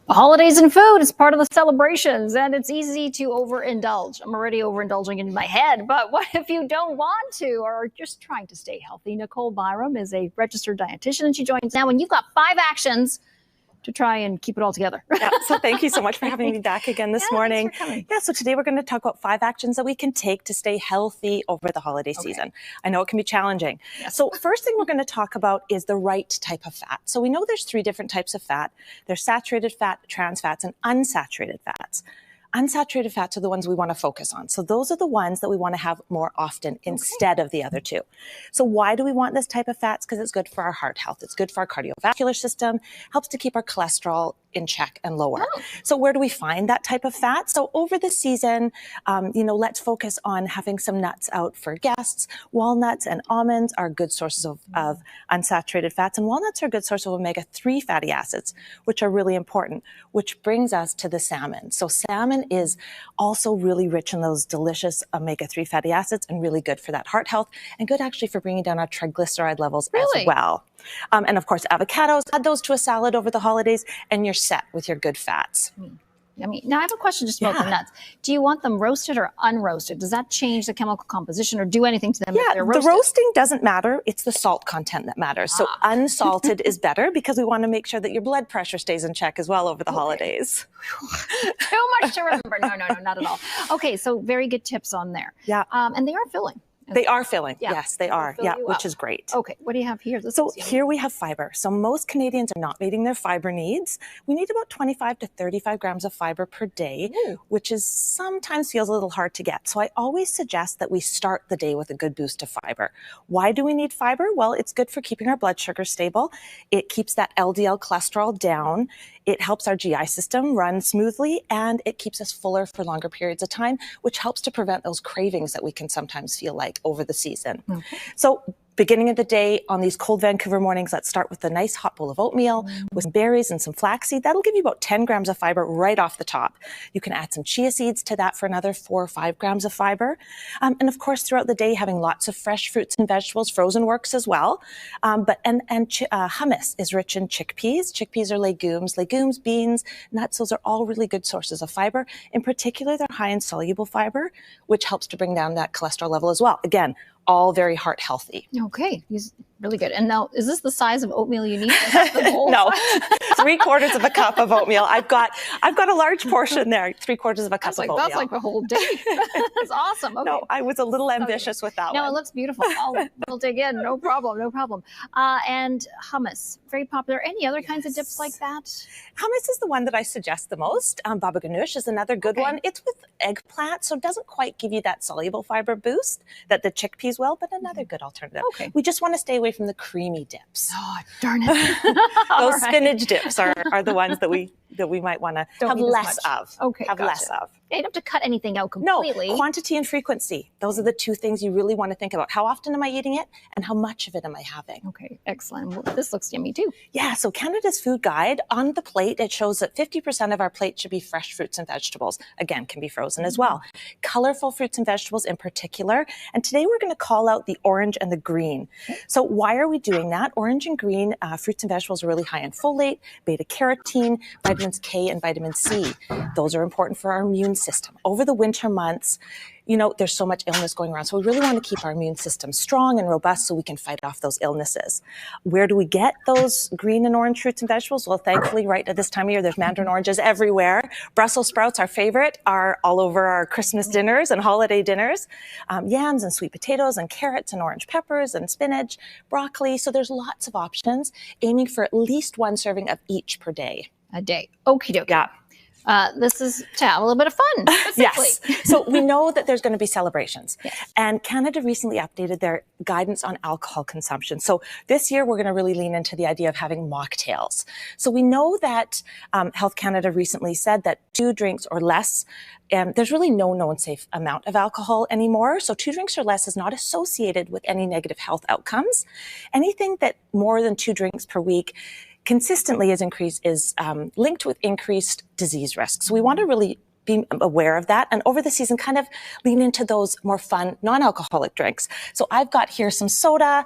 Holidays and food is part of the celebrations, and it's easy to overindulge. I'm already overindulging in my head, but what if you don't want to or are just trying to stay healthy? Nicole Byrom is a registered dietitian, and she joins now, and you've got 5 actions to try and keep it all together. Yeah, so thank you so much for having me back again this morning. Yeah, so today we're going to talk about 5 actions that we can take to stay healthy over the holiday season. I know it can be challenging. Yes. So first thing we're going to talk about is the right type of fat. So we know there's 3 different types of fat. There's saturated fat, trans fats, and unsaturated fats. Unsaturated fats are the ones we want to focus on. So those are the ones that we want to have more often instead of the other 2. So why do we want this type of fats? Because it's good for our heart health. It's good for our cardiovascular system, helps to keep our cholesterol in check and lower. So where do we find that type of fat? So over the season, let's focus on having some nuts out for guests. Walnuts and almonds are good sources of unsaturated fats, and walnuts are a good source of omega-3 fatty acids, which are really important, which brings us to the salmon. So salmon is also really rich in those delicious omega-3 fatty acids and really good for that heart health and good actually for bringing down our triglyceride levels as well. And of course, avocados, add those to a salad over the holidays and you're set with your good fats. Now I have a question just about the nuts. Do you want them roasted or unroasted? Does that change the chemical composition or do anything to them if they're roasted? The roasting doesn't matter. It's the salt content that matters. So unsalted is better because we want to make sure that your blood pressure stays in check as well over the holidays. Too much to remember. No, not at all. Okay, so very good tips on there. Yeah. And they are filling. They are filling. Yes, they are. Yeah, which is great. Okay, what do you have here? So here we have fiber. So most Canadians are not meeting their fiber needs. We need about 25 to 35 grams of fiber per day, which is sometimes feels a little hard to get. So I always suggest that we start the day with a good boost of fiber. Why do we need fiber? Well, it's good for keeping our blood sugar stable. It keeps that LDL cholesterol down. It helps our GI system run smoothly, and it keeps us fuller for longer periods of time, which helps to prevent those cravings that we can sometimes feel like over the season. So beginning of the day on these cold Vancouver mornings, let's start with a nice hot bowl of oatmeal with some berries and some flaxseed. That'll give you about 10 grams of fiber right off the top. You can add some chia seeds to that for another 4 or 5 grams of fiber. And of course, throughout the day, having lots of fresh fruits and vegetables, frozen works as well. Hummus is rich in chickpeas. Chickpeas are legumes, beans, nuts. Those are all really good sources of fiber. In particular, they're high in soluble fiber, which helps to bring down that cholesterol level as well. Again, all very heart healthy. Okay, really good. And now, is this the size of oatmeal you need? No, 3/4 of a cup of oatmeal. I've got a large portion there. 3/4 of a cup of oatmeal. That's like a whole day. That's awesome. Okay. No, I was a little ambitious with that one. No, it looks beautiful. We'll dig in. No problem. And hummus, very popular. Any other kinds of dips like that? Hummus is the one that I suggest the most. Baba ganoush is another good one. It's with eggplant, so it doesn't quite give you that soluble fiber boost that the chickpeas will, but another good alternative. We just want to stay away from the creamy dips. Oh, darn it. Those spinach dips are the ones that we might want to have less of. Less of. You don't have to cut anything out completely. No, quantity and frequency. Those are the 2 things you really want to think about. How often am I eating it and how much of it am I having? Okay, excellent. Well, this looks yummy too. Yeah, so Canada's Food Guide, on the plate, it shows that 50% of our plate should be fresh fruits and vegetables. Again, can be frozen as well. Colorful fruits and vegetables in particular. And today we're going to call out the orange and the green. So why are we doing that? Orange and green fruits and vegetables are really high in folate, beta carotene, vitamins K and vitamin C. Those are important for our immune system. Over the winter months, there's so much illness going around. So we really want to keep our immune system strong and robust so we can fight off those illnesses. Where do we get those green and orange fruits and vegetables? Well, thankfully, right at this time of year, there's mandarin oranges everywhere. Brussels sprouts, our favorite, are all over our Christmas dinners and holiday dinners. Yams and sweet potatoes and carrots and orange peppers and spinach, broccoli. So there's lots of options, aiming for at least 1 serving of each per day. A day. Okie dokie. Yeah. This is to have a little bit of fun. Yes. So we know that there's going to be celebrations. And Canada recently updated their guidance on alcohol consumption. So this year, we're going to really lean into the idea of having mocktails. So we know that Health Canada recently said that 2 drinks or less, there's really no known safe amount of alcohol anymore. So 2 drinks or less is not associated with any negative health outcomes. Anything that more than 2 drinks per week consistently is linked with increased disease risk. So we want to really be aware of that. And over the season, kind of lean into those more fun, non-alcoholic drinks. So I've got here some soda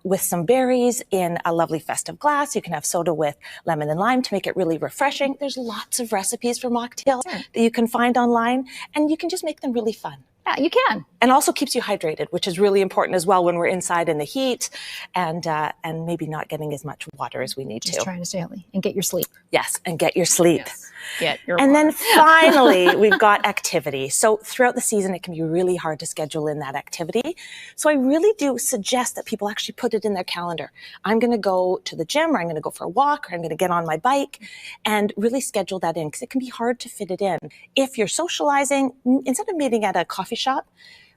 with some berries in a lovely festive glass. You can have soda with lemon and lime to make it really refreshing. There's lots of recipes for mocktails that you can find online, and you can just make them really fun. Yeah, you can. And also keeps you hydrated, which is really important as well when we're inside in the heat and maybe not getting as much water as we need to. Just trying to stay healthy and get your sleep. Yes, and get your sleep. Yes. Get your And water. then finally, we've got activity. So throughout the season, it can be really hard to schedule in that activity. So I really do suggest that people actually put it in their calendar. I'm going to go to the gym, or I'm going to go for a walk, or I'm going to get on my bike, and really schedule that in, because it can be hard to fit it in. If you're socializing, instead of meeting at a coffee shop,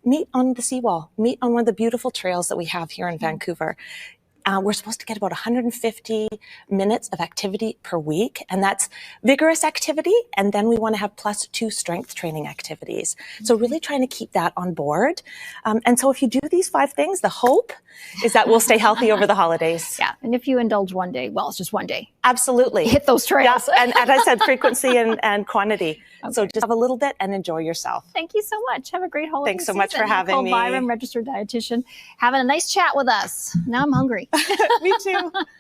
meet on the seawall, meet on one of the beautiful trails that we have here in Vancouver. We're supposed to get about 150 minutes of activity per week, and that's vigorous activity. And then we want to have +2 strength training activities. So really trying to keep that on board. And so if you do these 5 things, the hope is that we'll stay healthy over the holidays. Yeah. And if you indulge one day, well, it's just one day. Absolutely. Hit those trails. Yeah. And as I said, frequency and quantity. Okay. So just have a little bit and enjoy yourself. Thank you so much. Have a great holiday Thanks so season. much for having me. Nicole Byrom, registered dietitian, having a nice chat with us. Now I'm hungry. Me too.